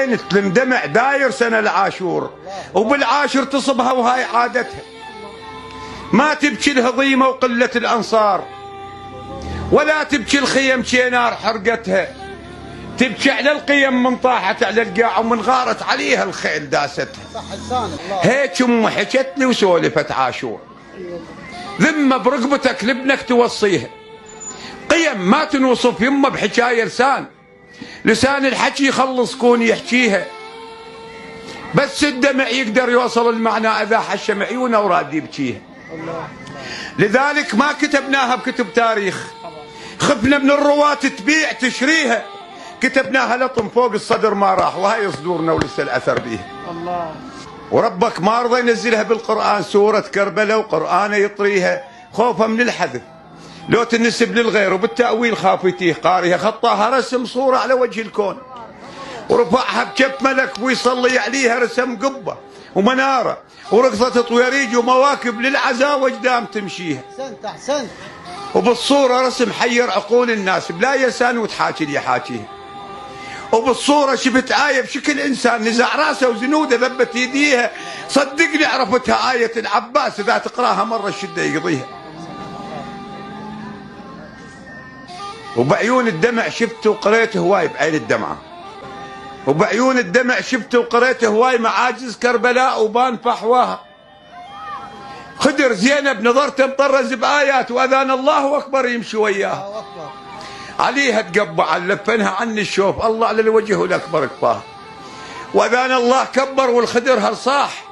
وين تندمع داير سنة العاشور، وبالعاشر تصبها وهاي عادتها. ما تبكي الهضيمة وقلة الأنصار، ولا تبكي الخيم شينار حرقتها، تبكي على القيم من طاحت على القاع ومن غارت عليها الخيل داستها. هيك أم حكت لي وسولفت عاشور، ذمة برقبتك لابنك توصيها، قيم ما تنوصف يمه بحكاية لسان الحكي يخلص كون يحكيها، بس الدمع يقدر يوصل المعنى إذا حشم عيونه وراد يبكيها. لذلك ما كتبناها بكتب تاريخ، خفنا من الرواة تبيع تشريها، كتبناها لطم فوق الصدر ما راح، وهي صدورنا ولسه الأثر بيها. وربك ما رضى ينزلها بالقرآن سورة كربلاء وقرآن يطريها خوفا من الحذف، لو تنسب للغير وبالتأويل خاف يتيه قارئها، خطاها رسم صورة على وجه الكون، ورفعها بكف ملك ويصلي عليها، رسم قبة ومنارة ورقصة طويريج ومواكب للعزاء وجدام تمشيها. أحسنت. وبالصورة رسم حير عقول الناس بلا يسان وتحاكي اللي يحاكيها، وبالصورة شفت آية بشكل إنسان نزع راسه وزنوده ذبت يديها، صدقني عرفتها آية العباس إذا تقراها مرة الشدة يقضيها. وبعيون الدمع شفت وقريت هواي بعين الدمعة، وبعيون الدمع شفت وقريت هواي معاجز كربلاء وبان فحواها. خدر زينب نظرته مطرز بآيات، وأذان الله أكبر يمشي وياها، عليها تقبع لفنها عن الشوف، الله على الوجه والأكبر كفاها. وأذان الله كبر والخدر هالصاح،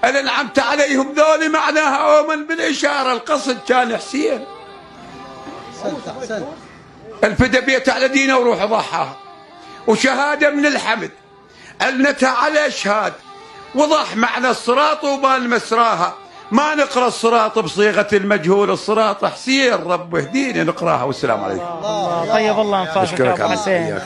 أنا نعمت عليهم ذولي معناها ومن بالإشارة القصد كان حسين. أحسنت. الفدا بيت على دينه وروح ضحاها، وشهادة من الحمد ألنتها على إشهاد، وضح معنى الصراط وبان مسراها. ما نقرأ الصراط بصيغة المجهول، الصراط حسين رب اهديني نقراها. والسلام عليكم. طيب الله انفاسك يا ابو حسين.